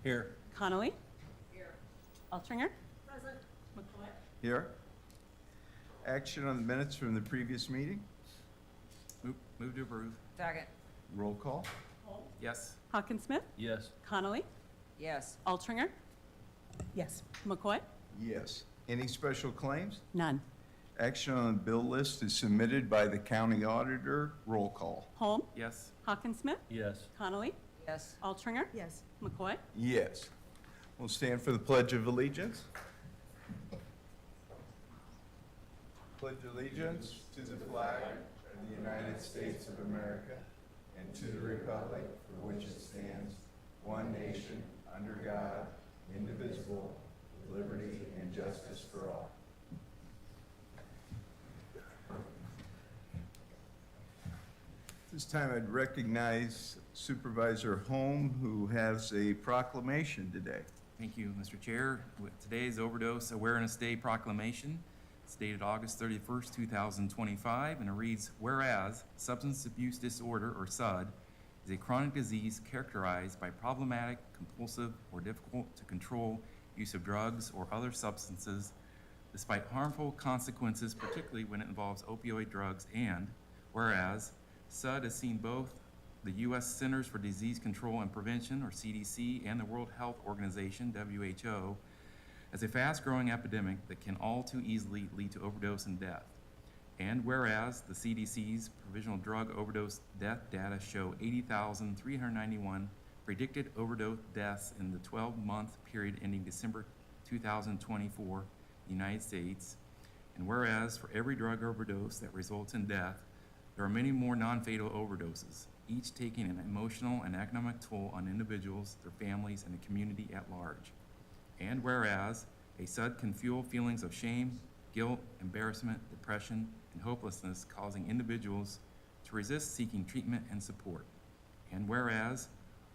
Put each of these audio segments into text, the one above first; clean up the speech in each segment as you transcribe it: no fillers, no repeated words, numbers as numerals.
Here. Connolly. Here. Altringer. Present. McCoy. Here. Action on the minutes from the previous meeting. Move to approve. Second. Roll call. Yes. Hawkinsmith. Yes. Connolly. Yes. Altringer. Yes. McCoy. Yes. Any special claims? None. Action on the bill list is submitted by the county auditor. Roll call. Holm. Yes. Hawkinsmith. Yes. Connolly. Yes. Altringer. Yes. McCoy. Yes. We'll stand for the Pledge of Allegiance. Pledge allegiance to the flag of the United States of America and to the republic for which it stands, one nation, under God, indivisible, with liberty and justice for all. This time I'd recognize Supervisor Holm, who has a proclamation today. Thank you, Mr. Chair. With today's Overdose Awareness Day proclamation, it's dated August 31st, 2025, and it reads, whereas substance abuse disorder, or SUD, is a chronic disease characterized by problematic, compulsive, or difficult to control use of drugs or other substances, despite harmful consequences, particularly when it involves opioid drugs, and whereas SUD has seen both the U.S. Centers for Disease Control and Prevention, or CDC, and the World Health Organization, WHO, as a fast-growing epidemic that can all too easily lead to overdose and death. And whereas the CDC's provisional drug overdose death data show 80,391 predicted overdose deaths in the 12-month period ending December 2024 in the United States, and whereas for every drug overdose that results in death, there are many more non-fatal overdoses, each taking an emotional and economic toll on individuals, their families, and the community at large. And whereas a SUD can fuel feelings of shame, guilt, embarrassment, depression, and hopelessness, causing individuals to resist seeking treatment and support. And whereas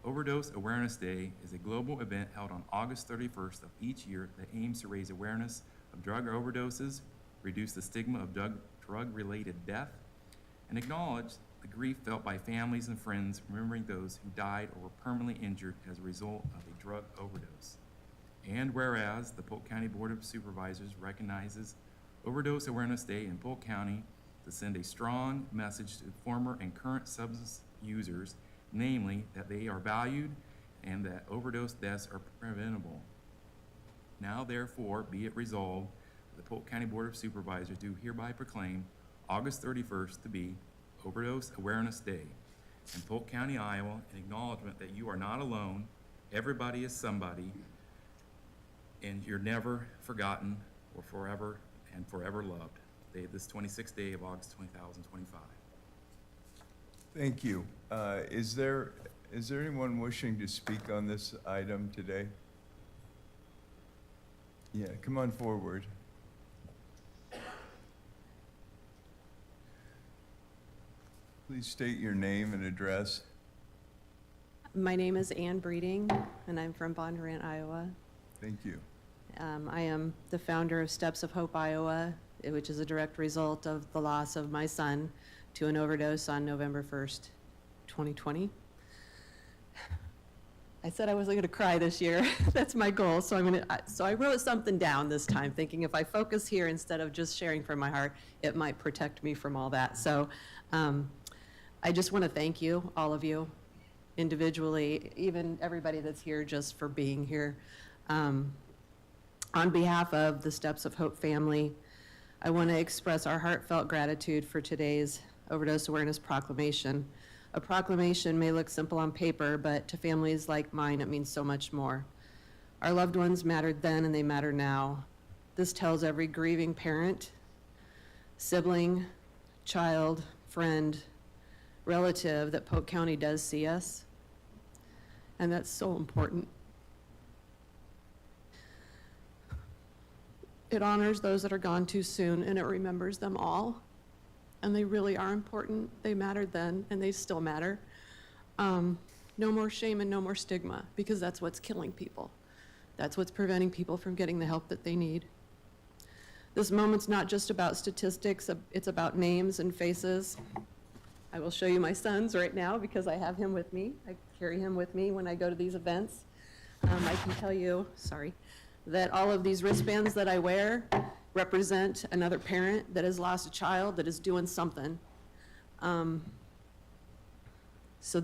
Overdose Awareness Day is a global event held on August 31st of each year that aims to raise awareness of drug overdoses, reduce the stigma of drug-related death, and acknowledge the grief felt by families and friends remembering those who died or were permanently injured as a result of a drug overdose. And whereas the Polk County Board of Supervisors recognizes Overdose Awareness Day in Polk County to send a strong message to former and current substance users, namely that they are valued and that overdose deaths are preventable. Now therefore be it resolved, the Polk County Board of Supervisors do hereby proclaim August 31st to be Overdose Awareness Day in Polk County, Iowa, in acknowledgement that you are not alone, everybody is somebody, and you're never forgotten or forever and forever loved. This 26th day of August 2025. Thank you. Is there anyone wishing to speak on this item today? Yeah, come on forward. Please state your name and address. My name is Ann Breeding, and I'm from Bondurant, Iowa. Thank you. I am the founder of Steps of Hope, Iowa, which is a direct result of the loss of my son to an overdose on November 1st, 2020. I said I wasn't going to cry this year. That's my goal. So I wrote something down this time, thinking if I focus here instead of just sharing from my heart, it might protect me from all that. So I just want to thank you, all of you, individually, even everybody that's here, just for being here. On behalf of the Steps of Hope family, I want to express our heartfelt gratitude for today's Overdose Awareness Proclamation. A proclamation may look simple on paper, but to families like mine, it means so much more. Our loved ones mattered then and they matter now. This tells every grieving parent, sibling, child, friend, relative that Polk County does see us, and that's so important. It honors those that are gone too soon, and it remembers them all. And they really are important. They mattered then, and they still matter. No more shame and no more stigma, because that's what's killing people. That's what's preventing people from getting the help that they need. This moment's not just about statistics, it's about names and faces. I will show you my son's right now because I have him with me. I carry him with me when I go to these events. I can tell you, sorry, that all of these wristbands that I wear represent another parent that has lost a child that is doing something. So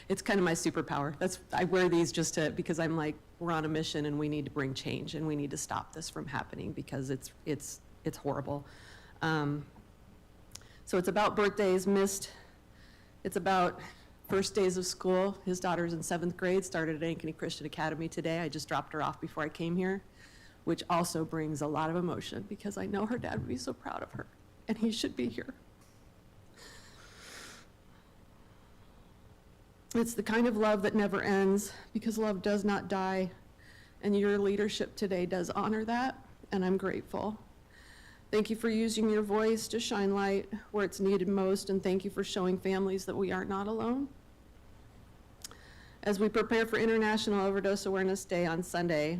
it's kind of my superpower. I wear these just because I'm like, we're on a mission and we need to bring change and we need to stop this from happening because it's horrible. So it's about birthdays missed. It's about first days of school. His daughter's in 7th grade, started at Ankeny Christian Academy today. I just dropped her off before I came here, which also brings a lot of emotion because I know her dad would be so proud of her and he should be here. It's the kind of love that never ends because love does not die, and your leadership today does honor that, and I'm grateful. Thank you for using your voice to shine light where it's needed most, and thank you for showing families that we are not alone. As we prepare for International Overdose Awareness Day on Sunday,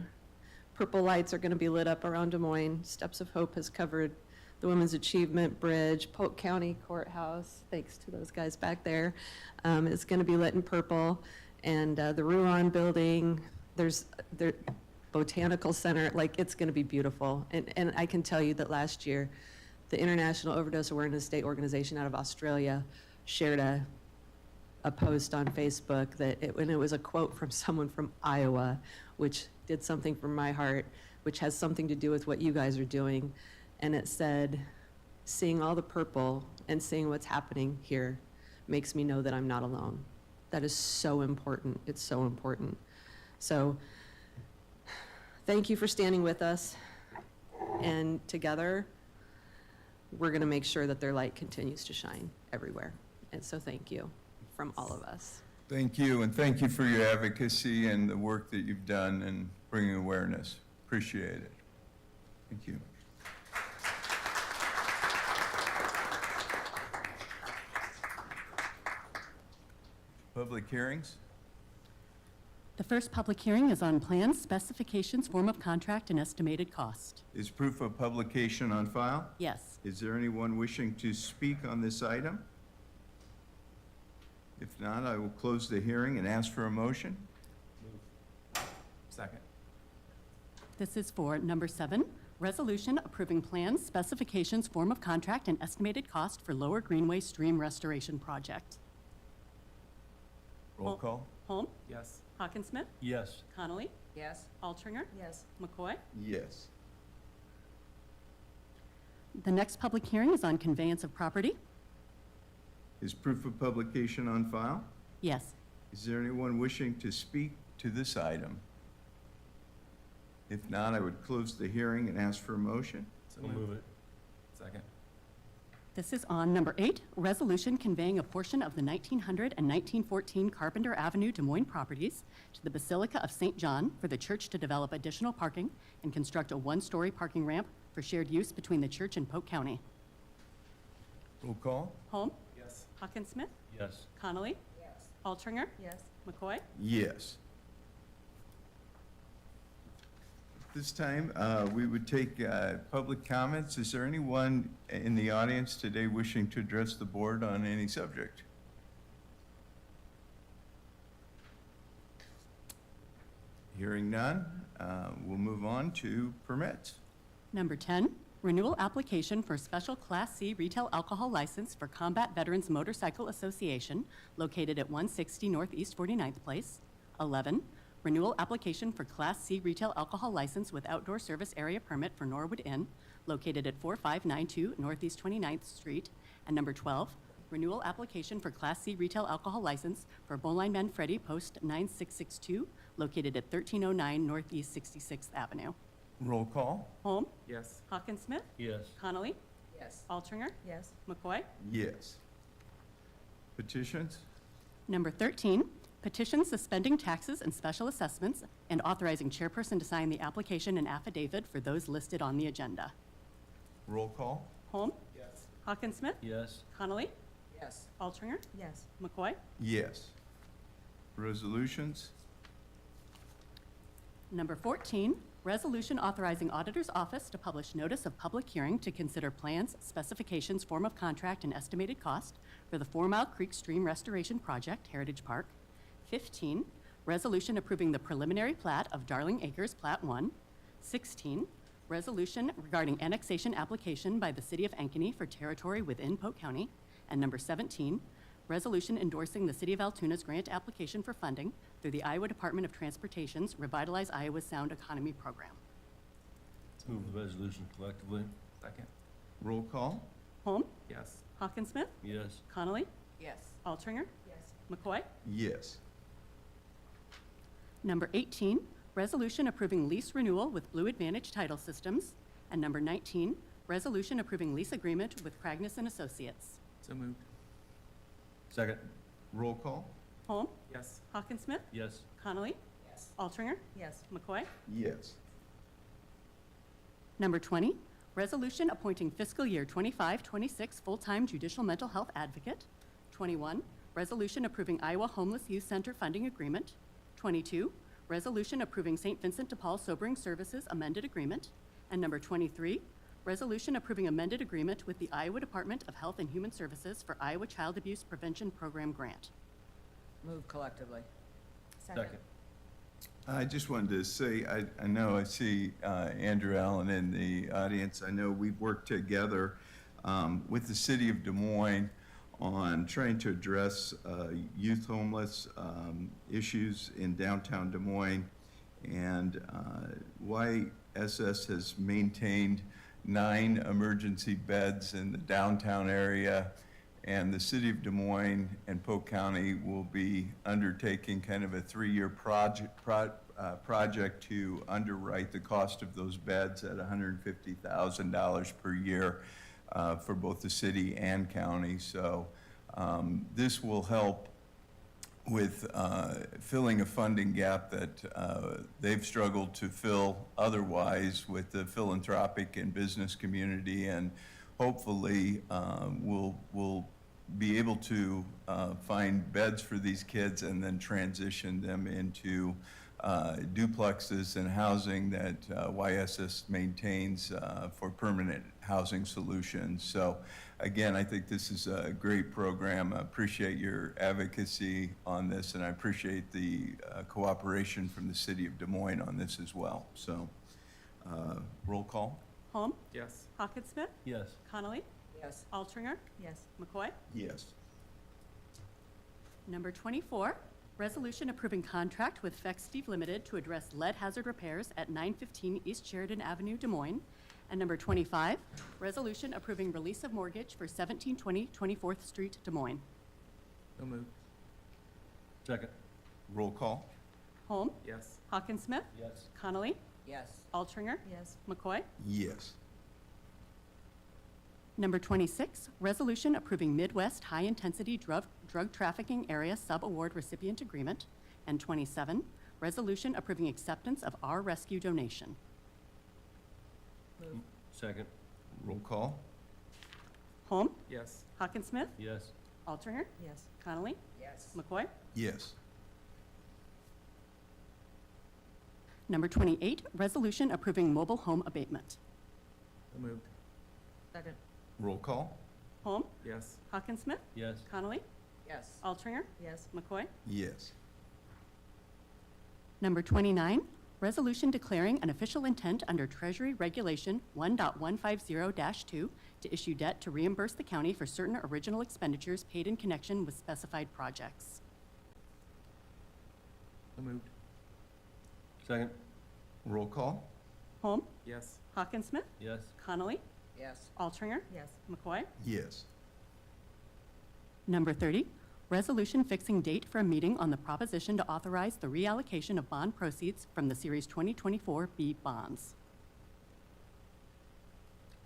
purple lights are going to be lit up around Des Moines. Steps of Hope has covered the Women's Achievement Bridge. Polk County Courthouse, thanks to those guys back there, is going to be lit in purple. And the Ruan Building, there's the Botanical Center, like it's going to be beautiful. And I can tell you that last year, the International Overdose Awareness Day organization out of Australia shared a post on Facebook and it was a quote from someone from Iowa, which did something for my heart, which has something to do with what you guys are doing. And it said, seeing all the purple and seeing what's happening here makes me know that I'm not alone. That is so important. It's so important. So thank you for standing with us. And together, we're going to make sure that their light continues to shine everywhere. And so thank you from all of us. Thank you, and thank you for your advocacy and the work that you've done in bringing awareness. Appreciate it. Thank you. Public hearings? The first public hearing is on plans, specifications, form of contract, and estimated cost. Is proof of publication on file? Yes. Is there anyone wishing to speak on this item? If not, I will close the hearing and ask for a motion. Second. This is for number 7, resolution approving plans, specifications, form of contract, and estimated cost for Lower Greenway Stream Restoration Project. Roll call? Holm? Yes. Hawkinsmith? Yes. Connolly? Yes. Altringer? Yes. McCoy? Yes. The next public hearing is on conveyance of property. Is proof of publication on file? Yes. Is there anyone wishing to speak to this item? If not, I would close the hearing and ask for a motion. So We'll move it. Second. This is on number 8, resolution conveying a portion of the 1900 and 1914 Carpenter Avenue Des Moines properties to the Basilica of St. John for the church to develop additional parking and construct a 1-story parking ramp for shared use between the church and Polk County. Roll call? Holm? Yes. Hawkinsmith? Yes. Connolly? Yes. Altringer? Yes. McCoy? Yes. This time, we would take public comments. Is there anyone in the audience today wishing to address the board on any subject? Hearing none, we'll move on to permits. Number 10, renewal application for special Class C retail alcohol license for Combat Veterans Motorcycle Association located at 160 Northeast 49th Place. 11, renewal application for Class C retail alcohol license with outdoor service area permit for Norwood Inn located at 4592 Northeast 29th Street. And number 12, renewal application for Class C retail alcohol license for Bowline Manfredi Post 9662 located at 1309 Northeast 66th Avenue. Roll call? Holm? Yes. Hawkinsmith? Yes. Connolly? Yes. Altringer? Yes. McCoy? Yes. Petitions? Number 13, petition suspending taxes and special assessments and authorizing chairperson to sign the application and affidavit for those listed on the agenda. Roll call? Holm? Yes. Hawkinsmith? Yes. Connolly? Yes. Altringer? Yes. McCoy? Yes. Resolutions? Number 14, resolution authorizing auditor's office to publish notice of public hearing to consider plans, specifications, form of contract, and estimated cost for the 4 Mile Creek Stream Restoration Project, Heritage Park. 15, resolution approving the preliminary plat of Darling Acres Plat 1. 16, resolution regarding annexation application by the City of Ankeny for territory within Polk County. And number 17, resolution endorsing the City of Altoona's grant application for funding through the Iowa Department of Transportation's Revitalize Iowa's Sound Economy Program. Move the resolution collectively. Second. Roll call? Holm? Yes. Hawkinsmith? Yes. Connolly? Yes. Altringer? Yes. McCoy? Yes. Number 18, resolution approving lease renewal with Blue Advantage Title Systems. And number 19, resolution approving lease agreement with Cragnis and Associates. So moved. Second. Roll call? Holm? Yes. Hawkinsmith? Yes. Connolly? Yes. Altringer? Yes. McCoy? Yes. Number 20, resolution appointing fiscal year 25-26 full-time judicial mental health advocate. 21, resolution approving Iowa Homeless Youth Center funding agreement. 22, resolution approving St. Vincent de Paul Sobering Services amended agreement. And number 23, resolution approving amended agreement with the Iowa Department of Health and Human Services for Iowa Child Abuse Prevention Program grant. Move collectively. Second. I just wanted to say, I know I see Andrew Allen in the audience. I know we've worked together with the city of Des Moines on trying to address youth homeless issues in downtown Des Moines. And YSS has maintained 9 emergency beds in the downtown area. And the city of Des Moines and Polk County will be undertaking kind of a 3-year project to underwrite the cost of those beds at $150,000 per year for both the city and county. So this will help with filling a funding gap that they've struggled to fill otherwise with the philanthropic and business community, and hopefully we'll be able to find beds for these kids and then transition them into duplexes and housing that YSS maintains for permanent housing solutions. So again, I think this is a great program. I appreciate your advocacy on this, and I appreciate the cooperation from the city of Des Moines on this as well. So roll call? Holm? Yes. Hawkinsmith? Yes. Connolly? Yes. Altringer? Yes. McCoy? Yes. Number 24, resolution approving contract with Fexsteve Limited to address lead hazard repairs at 915 East Sheridan Avenue, Des Moines. And number 25, resolution approving release of mortgage for 1720 24th Street, Des Moines. So moved. Second. Roll call? Holm? Yes. Hawkinsmith? Yes. Connolly? Yes. Altringer? Yes. McCoy? Yes. Number 26, resolution approving Midwest High-Intensity Drug Trafficking Area Sub-Award Recipient Agreement. And 27, resolution approving acceptance of our rescue donation. Move. Second. Roll call? Holm? Yes. Hawkinsmith? Yes. Altringer? Yes. Connolly? Yes. McCoy? Yes. Number 28, resolution approving mobile home abatement. So moved. Second. Roll call? Holm? Yes. Hawkinsmith? Yes. Connolly? Yes. Altringer? Yes. McCoy? Yes. Number 29, resolution declaring an official intent under Treasury Regulation 1.150-2 to issue debt to reimburse the county for certain original expenditures paid in connection with specified projects. So moved. Second. Roll call? Holm? Yes. Hawkinsmith? Yes. Connolly? Yes. Altringer? Yes. McCoy? Yes. Number 30, resolution fixing date for a meeting on the proposition to authorize the reallocation of bond proceeds from the Series 2024 B bonds.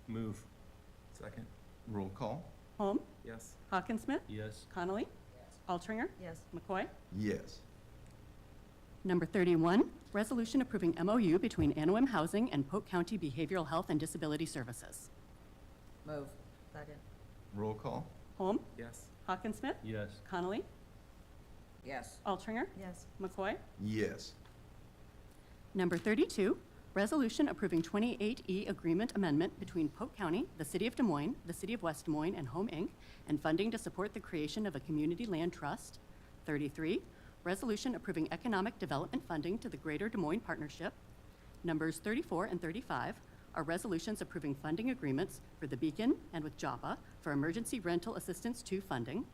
Move. Second. Roll call? Holm? Yes. Hawkinsmith? Yes. Connolly? Yes. Altringer? Yes. McCoy? Yes. Number 31, resolution approving MOU between Anawim Housing and Polk County Behavioral Health and Disability Services. Move. Second. Roll call? Holm? Yes. Hawkinsmith? Yes. Connolly? Yes. Altringer? Yes. McCoy? Yes. Number 32, resolution approving 28E agreement amendment between Polk County, the City of Des Moines, the City of West Des Moines, and Home Inc., and funding to support the creation of a community land trust. 33, resolution approving economic development funding to the Greater Des Moines Partnership. Numbers 34 and 35 are resolutions approving funding agreements for the Beacon and with JAPA for Emergency Rental Assistance 2 funding.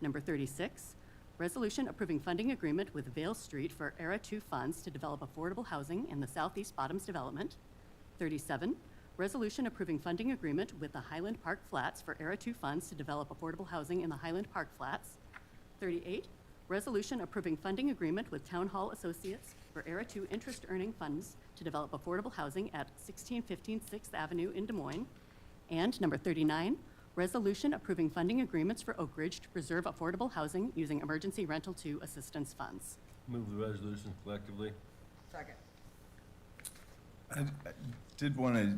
Number 36, resolution approving funding agreement with Vale Street for ERA 2 funds to develop affordable housing in the Southeast Bottoms Development. 37, resolution approving funding agreement with the Highland Park Flats for ERA 2 funds to develop affordable housing in the Highland Park Flats. 38, resolution approving funding agreement with Town Hall Associates for ERA 2 interest earning funds to develop affordable housing at 1615 6th Avenue in Des Moines. And number 39, resolution approving funding agreements for Oak Ridge to preserve affordable housing using emergency rental 2 assistance funds. Move the resolutions collectively. Second. I did want to,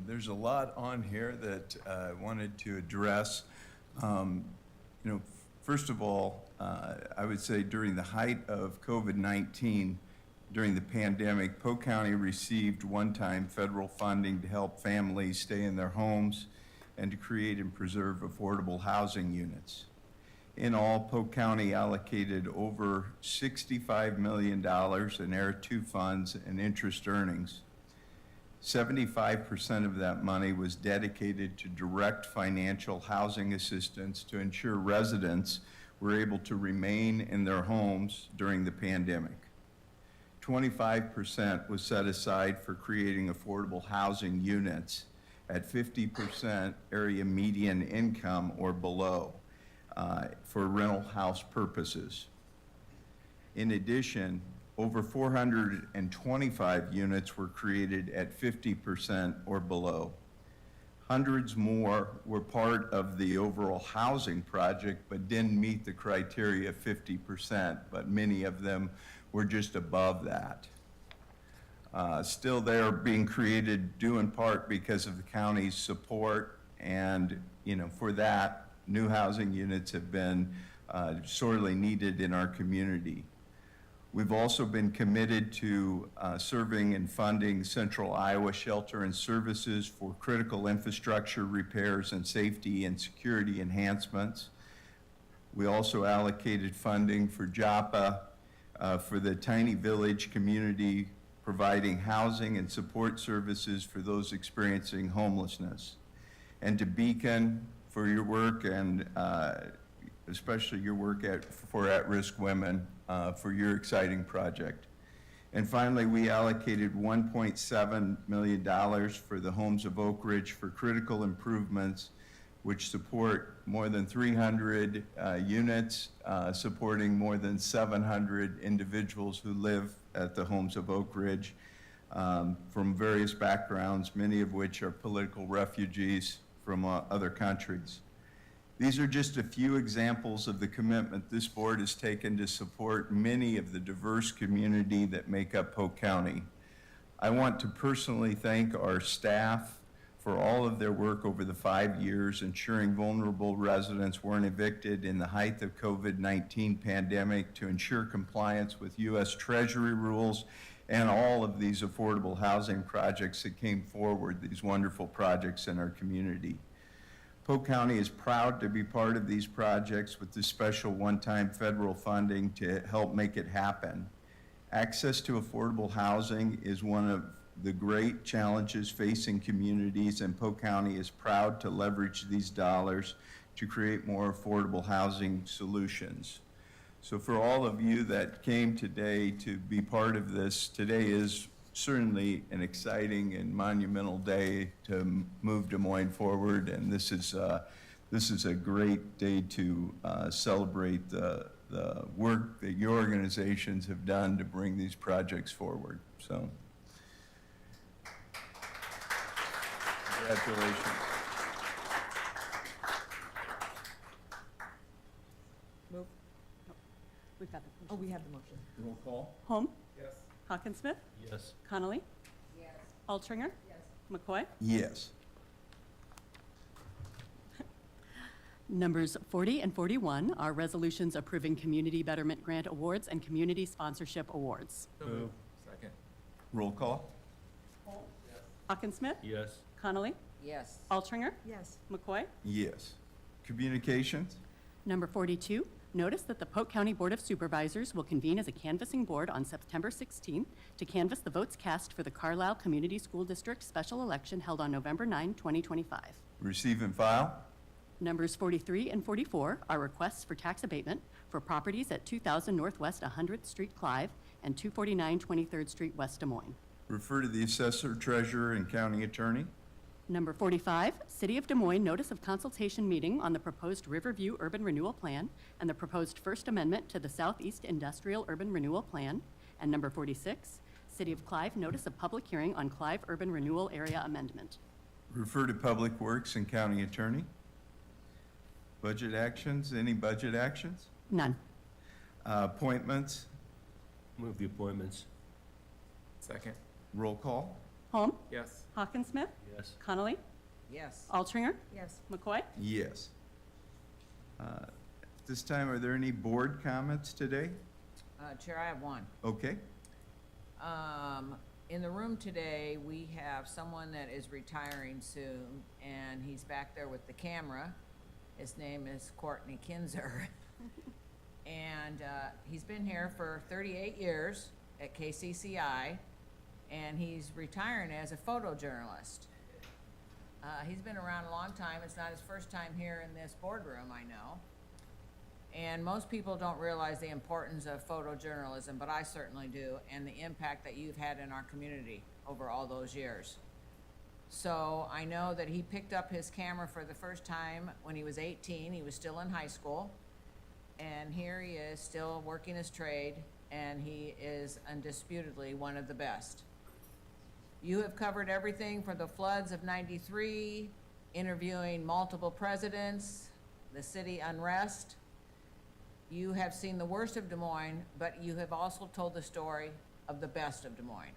there's a lot on here that I wanted to address. First of all, I would say during the height of COVID-19, during the pandemic, Polk County received one-time federal funding to help families stay in their homes and to create and preserve affordable housing units. In all, Polk County allocated over $65 million in ERA 2 funds and interest earnings. 75% of that money was dedicated to direct financial housing assistance to ensure residents were able to remain in their homes during the pandemic. 25% was set aside for creating affordable housing units at 50% area median income or below for rental house purposes. In addition, over 425 units were created at 50% or below. Hundreds more were part of the overall housing project but didn't meet the criteria of 50%, but many of them were just above that. Still, they are being created due in part because of the county's support, and for that, new housing units have been sorely needed in our community. We've also been committed to serving and funding Central Iowa Shelter and Services for critical infrastructure repairs and safety and security enhancements. We also allocated funding for JAPA for the Tiny Village community, providing housing and support services for those experiencing homelessness. And to Beacon for your work, and especially your work for at-risk women, for your exciting project. And finally, we allocated $1.7 million for the Homes of Oak Ridge for critical improvements, which support more than 300 units, supporting more than 700 individuals who live at the Homes of Oak Ridge from various backgrounds, many of which are political refugees from other countries. These are just a few examples of the commitment this board has taken to support many of the diverse community that make up Polk County. I want to personally thank our staff for all of their work over the 5 years, ensuring vulnerable residents weren't evicted in the height of COVID-19 pandemic, to ensure compliance with U.S. Treasury rules, and all of these affordable housing projects that came forward, these wonderful projects in our community. Polk County is proud to be part of these projects with this special one-time federal funding to help make it happen. Access to affordable housing is one of the great challenges facing communities, and Polk County is proud to leverage these dollars to create more affordable housing solutions. So for all of you that came today to be part of this, today is certainly an exciting and monumental day to move Des Moines forward, and this is a great day to celebrate the work that your organizations have done to bring these projects forward. So, congratulations. Move. We've got the Oh, we have the motion. Roll call. Holm, Yes. Hawkinsmith, Yes. Connolly, Yes. Altringer, Yes. McCoy. Yes. Numbers 40 and 41 are resolutions approving community betterment grant awards and community sponsorship awards. Move. Second. Roll call. Hawkinsmith, Yes. Connolly, Yes. Altringer, Yes. McCoy. Yes. Communications. Number 42, Notice that the Polk County Board of Supervisors will convene as a canvassing board on September 16th to canvass the votes cast for the Carlisle Community School District special election held on November 9, 2025. Receive and file. Numbers 43 and 44 are requests for tax abatement for properties at 2000 Northwest 100th Street, Clive, and 249 23rd Street, West Des Moines. Refer to the assessor, treasurer, and county attorney. Number 45, City of Des Moines notice of consultation meeting on the proposed Riverview Urban Renewal Plan and the proposed First Amendment to the Southeast Industrial Urban Renewal Plan. And number 46, City of Clive notice of public hearing on Clive Urban Renewal Area Amendment. Refer to Public Works and county attorney. Budget actions, any budget actions? None. Appointments, Move the appointments. Second. roll call. Holm? Yes. Hawkinsmith? Yes. Connolly? Yes. Altringer? Yes. McCoy? Yes. At this time, are there any board comments today? Chair, I have one. Okay. In the room today, we have someone that is retiring soon, and he's back there with the camera. His name is Courtney Kinzer. And he's been here for 38 years at KCCI, and he's retiring as a photojournalist. He's been around a long time. It's not his first time here in this boardroom, I know. And most people don't realize the importance of photojournalism, but I certainly do, and the impact that you've had in our community over all those years. So I know that he picked up his camera for the first time when he was 18. He was still in high school. And here he is, still working his trade, and he is undisputedly one of the best. You have covered everything from the floods of '93, interviewing multiple presidents, the city unrest. You have seen the worst of Des Moines, but you have also told the story of the best of Des Moines.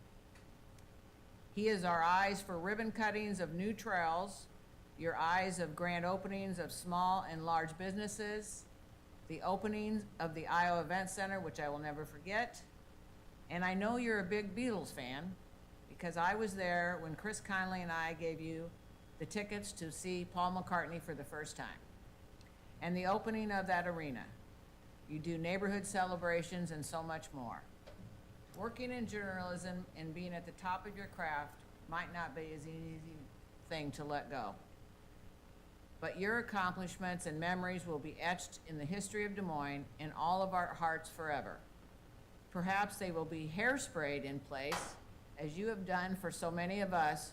He is our eyes for ribbon cuttings of new trails, your eyes of grand openings of small and large businesses, the opening of the Iowa Event Center, which I will never forget. And I know you're a big Beatles fan, because I was there when Chris Conley and I gave you the tickets to see Paul McCartney for the first time. And the opening of that arena. You do neighborhood celebrations and so much more. Working in journalism and being at the top of your craft might not be as easy thing to let go. But your accomplishments and memories will be etched in the history of Des Moines in all of our hearts forever. Perhaps they will be hairsprayed in place, as you have done for so many of us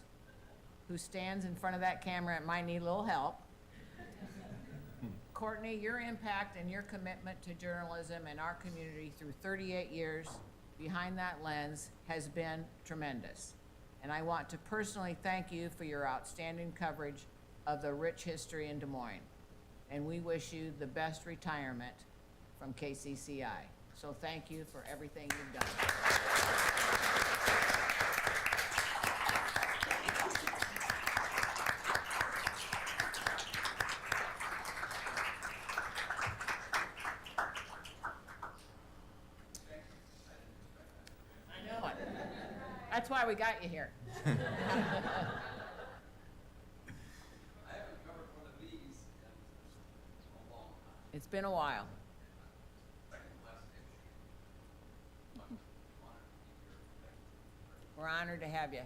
who stands in front of that camera and might need a little help. Courtney, your impact and your commitment to journalism and our community through 38 years behind that lens has been tremendous. And I want to personally thank you for your outstanding coverage of the rich history in Des Moines. And we wish you the best retirement from KCCI. So thank you for everything you've done. I know it. That's why we got you here. It's been a while. We're honored to have you.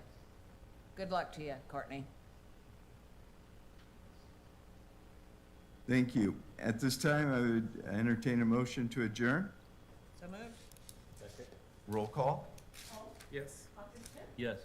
Good luck to you, Courtney. Thank you. At this time, I would entertain a motion to adjourn. So moved. Roll call. Yes. Yes.